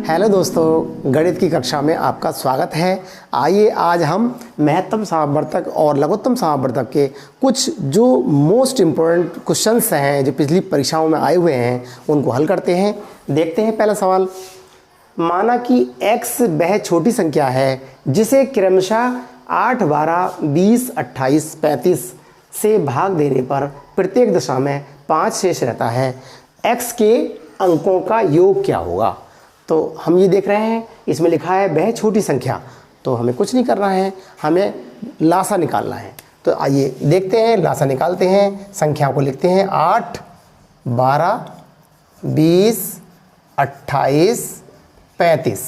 Hello दोस्तों, गणित की कक्षा में आपका स्वागत है। आइए आज हम महत्तम समापवर्तक और लघुत्तम समापवर्तक के कुछ जो मोस्ट इम्पोर्टेंट क्वेश्चंस हैं जो पिछली परीक्षाओं में आए हुए हैं उनको हल करते हैं। देखते हैं पहला सवाल। माना कि x वह छोटी संख्या है जिसे क्रमशः 8, 12, 20, 28, 35 से भाग देने पर प्रत्येक दशा में 5 शेष रहता है। x के अंकों का योग क्या होगा? तो हम ये देख रहे हैं, इसमें लिखा है वह छोटी संख्या, तो हमें कुछ नहीं करना है, हमें लासा निकालना है। तो आइए देखते हैं, लासा निकालते हैं। संख्याओं को लिखते हैं 8, 12, 20, 28, 35।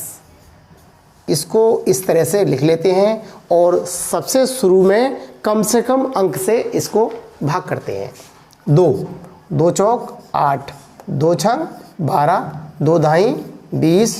इसको इस तरह से लिख लेते हैं और सबसे शुरू में कम से कम अंक से इसको भाग करते हैं। 2, 2 चौक 8, 2 छंग 12, 2 दाई 20,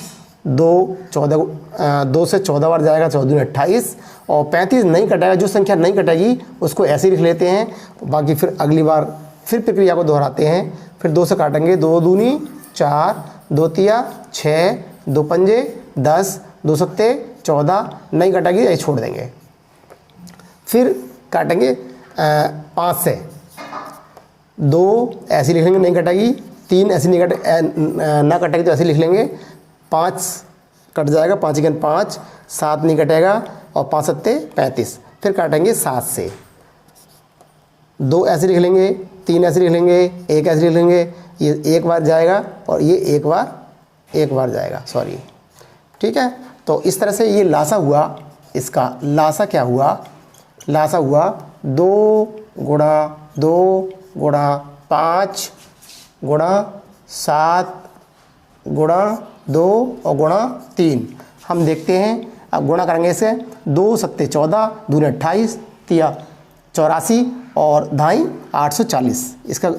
2 14, 2 से 14 बार जाएगा, 14 28 और 35 नहीं कटेगा। जो संख्या नहीं कटेगी उसको ऐसे ही लिख लेते हैं। बाकी फिर अगली बार फिर प्रक्रिया को दोहराते हैं। फिर 2 से काटेंगे, 2 दूनी 4, 2 तिया 6, 2 पंजे 10, 2 सत्ते 14, नहीं कटेगी यही छोड़ देंगे। फिर काटेंगे 5 से, 2 ऐसे लिख लेंगे, नहीं कटेगी। 3 ऐसे नहीं ना कटेगी तो ऐसे लिख लेंगे। 5 कट जाएगा, 5 1 5, 7 नहीं कटेगा और 5 सत्ते 35। फिर काटेंगे 7 से, 2 ऐसे लिख लेंगे, 3 ऐसे लिख लेंगे, 1 ऐसे लिख लेंगे। ये एक बार जाएगा और ये एक बार जाएगा, सॉरी, ठीक है। तो इस तरह से ये लासा हुआ। इसका लासा क्या हुआ? लासा हुआ 2 गुणा 2 गुणा 5 गुणा 7 गुणा 2 और गुणा 3। हम देखते हैं, अब गुणा करेंगे इसे। 2 सत्ते 14, 2 28, तिया 84 और धाई 840। इसका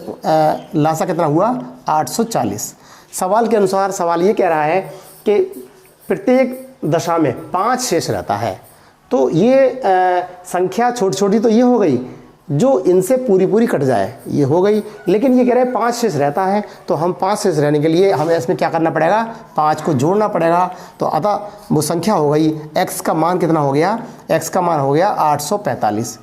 लासा कितना हुआ? 840। सवाल के अनुसार सवाल ये कह रहा है कि प्रत्येक दशा में 5 शेष रहता है। तो ये संख्या छोटी छोटी तो ये हो गई जो इनसे पूरी कट जाए, ये हो गई। लेकिन ये कह रहे हैं 5 शेष रहता है, तो हम 5 शेष रहने के लिए हमें इसमें क्या करना पड़ेगा? 5 को जोड़ना पड़ेगा। तो अतः वो संख्या हो गई, x का मान कितना हो गया? x का मान हो गया 845।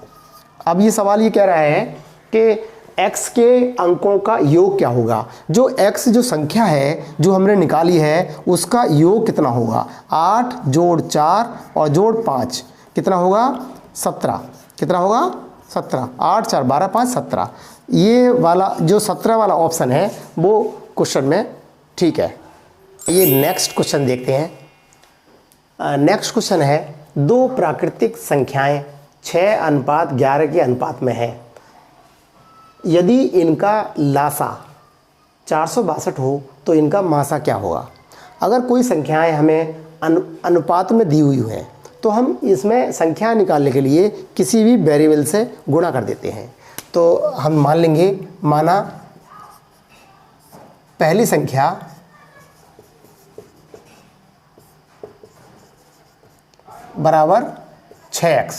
अब ये सवाल ये कह रहा है कि x के अंकों का योग क्या होगा? जो x जो संख्या है जो हमने निकाली है उसका योग कितना होगा? 8 जोड़ 4 और जोड़ 5 कितना होगा? 17। कितना होगा? 17। 8 4 12 5 17। ये वाला जो 17 वाला ऑप्शन है वो क्वेश्चन में ठीक है। ये नेक्स्ट क्वेश्चन देखते हैं। नेक्स्ट क्वेश्चन है, 2 प्राकृतिक संख्याएं 6:11 के अनुपात में है। यदि इनका लासा 462 हो तो इनका मासा क्या होगा? अगर कोई संख्याएं हमें अनुपात में दी हुई हैं तो हम इसमें संख्या निकालने के लिए किसी भी वेरिएबल से गुणा कर देते हैं। तो हम मान लेंगे, माना पहली संख्या बराबर 6x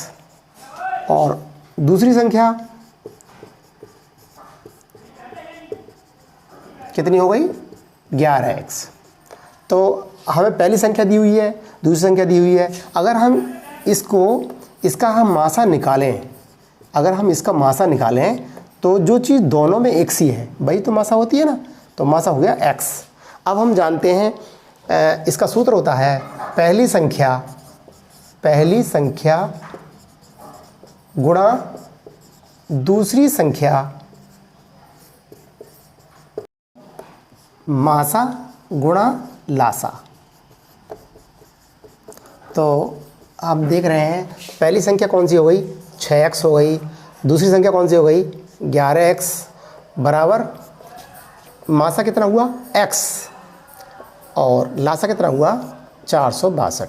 और दूसरी संख्या कितनी हो गई? 11x। तो हमें पहली संख्या दी हुई है, दूसरी संख्या दी हुई है। अगर हम इसका हम मासा निकालें, अगर हम इसका मासा निकालें तो जो चीज़ दोनों में एक सी है वही तो मासा होती है ना। तो मासा हो गया x। अब हम जानते हैं इसका सूत्र होता है पहली संख्या गुणा दूसरी संख्या मासा गुणा लासा। तो आप देख रहे हैं पहली संख्या कौन सी हो गई? 6x हो गई। दूसरी संख्या कौन सी हो गई? 11x बराबर मासा कितना हुआ? x और लासा कितना हुआ? 462।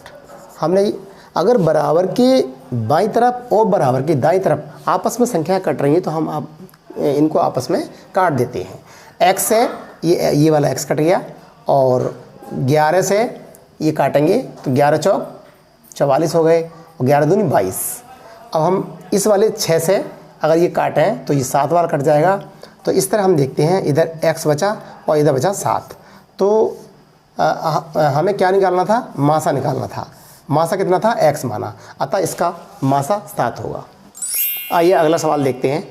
हमने अगर बराबर के बाईं तरफ और बराबर के दाईं तरफ आपस में संख्या कट रही है तो हम इनको आपस में काट देते हैं। x है, ये वाला x कट गया और 11 से ये काटेंगे तो 11 चौक 44 हो गए और 11 दूनी 22। अब हम इस वाले 6 से अगर ये काटें तो ये 7 बार कट जाएगा। तो इस तरह हम देखते हैं, इधर x बचा और इधर बचा 7। तो हमें क्या निकालना था, मासा निकालना था। मासा कितना था, x माना, अतः इसका मासा 7 होगा। आइए अगला सवाल देखते हैं।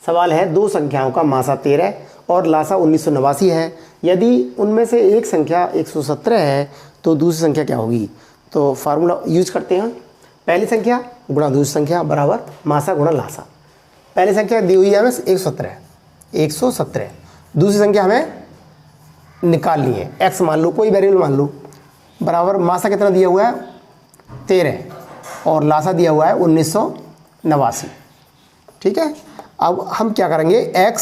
सवाल है, दो संख्याओं का मासा 13 और लासा 1989 है। यदि उनमें से एक संख्या 117 है तो दूसरी संख्या क्या होगी? तो फार्मूला यूज करते हैं, पहली संख्या गुणा दूसरी संख्या बराबर मासा गुणा लासा। पहली संख्या दी हुई है हमें 117, दूसरी संख्या हमें निकालनी है, x मान लो, कोई वेरिएबल मान लो, बराबर मासा कितना दिया हुआ है 13 और लासा दिया हुआ है 1989। ठीक है, अब हम क्या करेंगे, x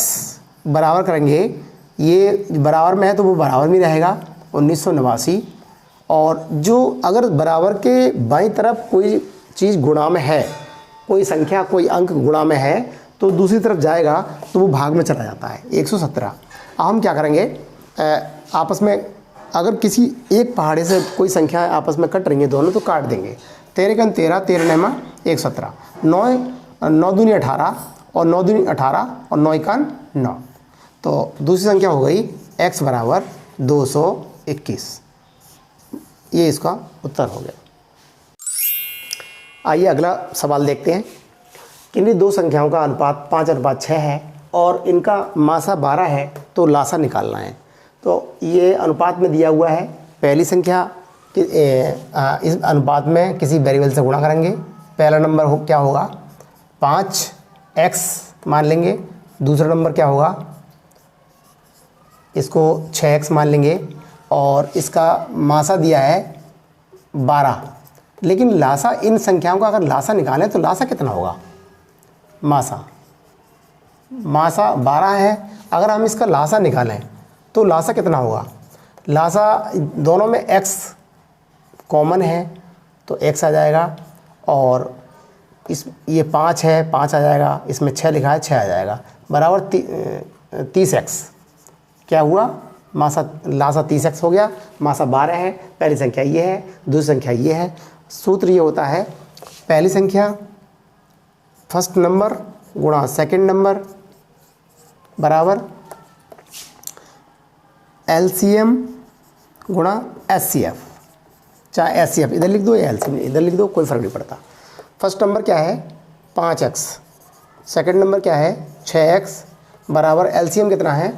बराबर करेंगे, ये बराबर में है तो वो बराबर में रहेगा 1989, और जो अगर बराबर के बाईं तरफ कोई चीज़ गुणा में है, कोई संख्या कोई अंक गुणा में है तो दूसरी तरफ जाएगा तो वो भाग में चला जाता है 117। अब हम क्या करेंगे, आपस में अगर किसी एक पहाड़े से कोई संख्या आपस में कट रही है दोनों तो काट देंगे। 13 कन 13, 13 नैमा 117, 9 दूनी 18 और 9 दूनी 18 और 9 कान 9, तो दूसरी संख्या हो गई x बराबर 221। ये इसका उत्तर हो गया। आइए अगला सवाल देखते हैं। किन्हीं दो संख्याओं का अनुपात 5:6 है और इनका मासा 12 है तो लासा निकालना है। तो ये अनुपात में दिया हुआ है, पहली संख्या इस अनुपात में किसी वेरिएबल से गुणा करेंगे। पहला नंबर क्या होगा 5x मान लेंगे, दूसरा नंबर क्या होगा, इसको 6x मान लेंगे, और इसका मासा दिया है 12। लेकिन लासा, इन संख्याओं का अगर लासा निकालें तो लासा कितना होगा, मासा 12 है, अगर हम इसका लासा निकालें तो लासा कितना होगा, लासा दोनों में x कॉमन है तो x आ जाएगा, और ये 5 है, 5 आ जाएगा, इसमें 6 लिखा है 6 आ जाएगा, बराबर 30x। क्या हुआ, मासा लासा 30x हो गया, मासा 12 है, पहली संख्या ये है, दूसरी संख्या ये है। सूत्र ये होता है, पहली संख्या फर्स्ट नंबर गुणा सेकंड नंबर बराबर LCM गुणा SCF, चाहे SCF इधर लिख दो या LCM इधर लिख दो, कोई फ़र्क नहीं पड़ता। फर्स्ट नंबर क्या है 5x, सेकंड नंबर क्या है 6x, बराबर LCM कितना है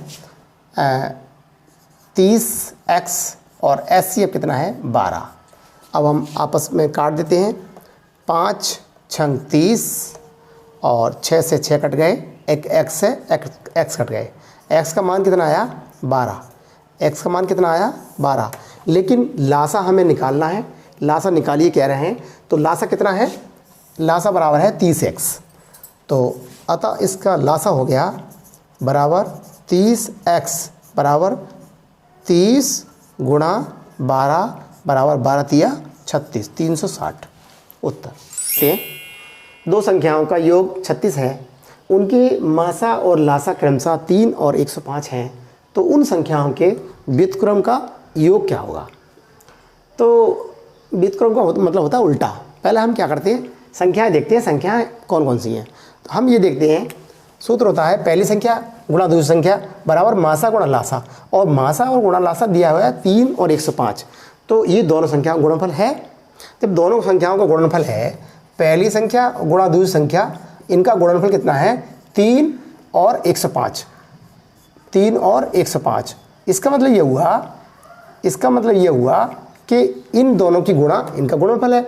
30x और SCF कितना है 12। अब हम आपस में काट देते हैं, 5 छंग 30 और 6 से 6 कट गए, एक x से x कट गए, x का मान कितना आया 12, x का मान कितना आया 12। लेकिन लासा हमें निकालना है, लासा निकालिए कह रहे हैं, तो लासा कितना है, लासा बराबर है 30x, तो अतः इसका लासा हो गया बराबर 30x बराबर 30 गुणा 12 बराबर 12 तिया 36, 360 उत्तर। दो संख्याओं का योग 36 है, उनके मासा और लासा क्रमशः 3 और 105 हैं, तो उन संख्याओं के व्युत्क्रम का योग क्या होगा। तो व्युत्क्रम का मतलब होता है उल्टा। पहले हम क्या करते हैं, संख्याएं देखते हैं, संख्याएं कौन कौन सी हैं। तो हम ये देखते हैं, सूत्र होता है पहली संख्या गुणा दूसरी संख्या बराबर मासा गुणा लासा, और मासा और गुणा लासा दिया हुआ है 3 और 105, तो ये दोनों संख्याओं का गुणनफल है। जब दोनों संख्याओं का गुणनफल है, पहली संख्या गुणा दूसरी संख्या, इनका गुणनफल कितना है 3 और 105, 3 और 105। इसका मतलब ये हुआ कि इन दोनों की गुणा इनका गुणनफल है।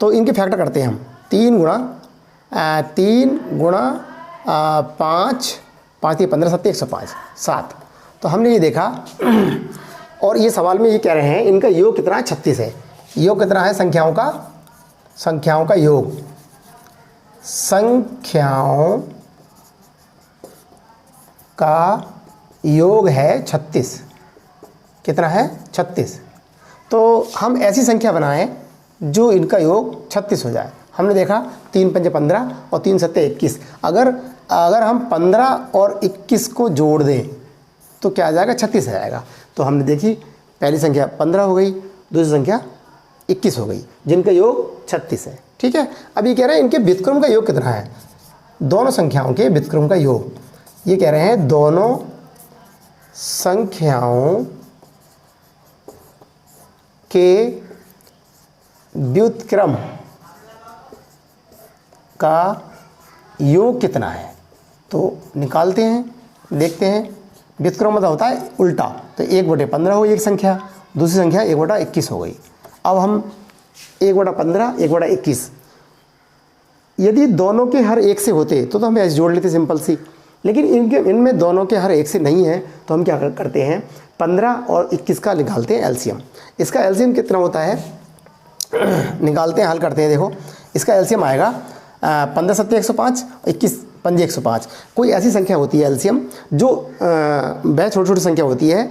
तो इनके फैक्टर करते हैं हम, 3 गुणा 5, 5 3 15 7 105 7। तो हमने ये देखा, और ये सवाल में ये कह रहे हैं इनका योग कितना है 36 है। योग कितना है संख्याओं का योग, संख्याओं का योग है 36, कितना है 36। तो हम ऐसी संख्या बनाएं जो इनका योग 36 हो जाए। हमने देखा 3 5 15 और 3 7 21। अगर हम 15 और 21 को जोड़ दें तो क्या आ जाएगा 36 आ जाएगा। तो हमने देखी पहली संख्या 15 हो गई, दूसरी संख्या 21 हो गई, जिनका योग 36 है। ठीक है, अब ये कह रहे हैं इनके व्युत्क्रम का योग कितना है, दोनों संख्याओं के व्युत्क्रम का योग। ये कह रहे हैं दोनों संख्याओं के व्युत्क्रम का योग कितना है। तो निकालते हैं, देखते हैं। व्युत्क्रम मतलब होता है उल्टा। तो 1/15 हुई एक संख्या, दूसरी संख्या 1/21 हो गई। अब हम 1/15 1/21 यदि दोनों के हर एक से होते तो हम ऐसे जोड़ लेते सिंपल सी, लेकिन इनमें दोनों के हर एक से नहीं है तो हम क्या करते हैं 15 और 21 का निकालते हैं एलसीएम। इसका एलसीएम कितना होता है निकालते हैं, हल करते हैं। देखो इसका एलसीएम आएगा 15 7 105, 21 5 105। कोई ऐसी संख्या होती है एलसीएम जो वह छोटी छोटी संख्या होती है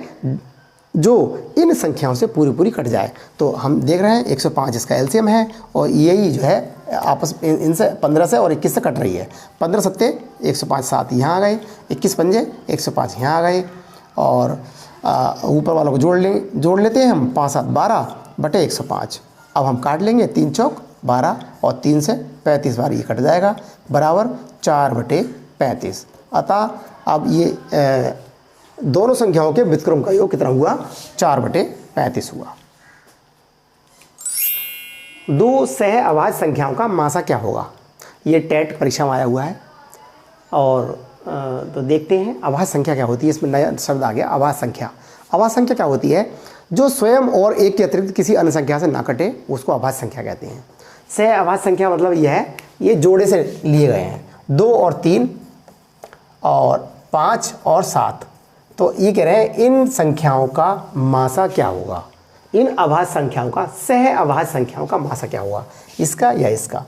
जो इन संख्याओं से पूरी पूरी कट जाए। तो हम देख रहे हैं 105 इसका एलसीएम है और यही जो है आपस इनसे 15 से और 21 से कट रही है। 15 सत्ते 105 7 यहाँ आ गए, 21 पंजे 105 यहाँ आ गए और ऊपर वालों को जोड़ लेते हैं हम 5 7 12/105। अब हम काट लेंगे 3 चौक 12 और 3 से 35 बार ये कट जाएगा बराबर 4/35। अतः अब ये दोनों संख्याओं के व्युत्क्रम का योग कितना हुआ 4/35 हुआ। दो सह अभाज्य संख्याओं का मासा क्या होगा। ये टेट परीक्षा में आया हुआ है और तो देखते हैं अभाज्य संख्या क्या होती है। इसमें नया शब्द आ गया अभाज्य संख्या। अभाज्य संख्या क्या होती है, जो स्वयं और एक के अतिरिक्त किसी अन्य संख्या से ना कटे उसको अभाज्य संख्या कहते हैं। सह अभाज्य संख्या मतलब यह है ये जोड़े से लिए गए हैं 2 और 3 और 5 और 7। तो ये कह रहे हैं इन संख्याओं का मासा क्या होगा, इन अभाज्य संख्याओं का सह अभाज्य संख्याओं का मासा क्या होगा, इसका या इसका।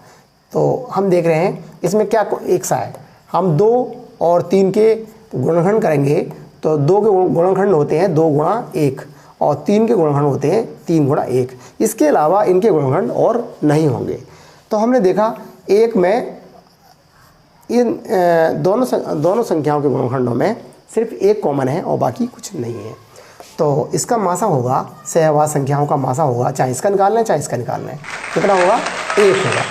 तो हम देख रहे हैं इसमें क्या एक सा है, हम 2 और 3 के गुणनखंड करेंगे तो 2 के गुणनखंड होते हैं 2 गुणा 1 और 3 के गुणनखंड होते हैं 3 गुणा 1। इसके अलावा इनके गुणनखंड और नहीं होंगे। तो हमने देखा एक में इन दोनों संख्याओं के गुणनखंडों में सिर्फ एक कॉमन है और बाकी कुछ नहीं है। तो इसका मासा होगा सह अभाज्य संख्याओं का मासा होगा, चाहे इसका निकालना है चाहे इसका निकालना है, कितना होगा 1 होगा।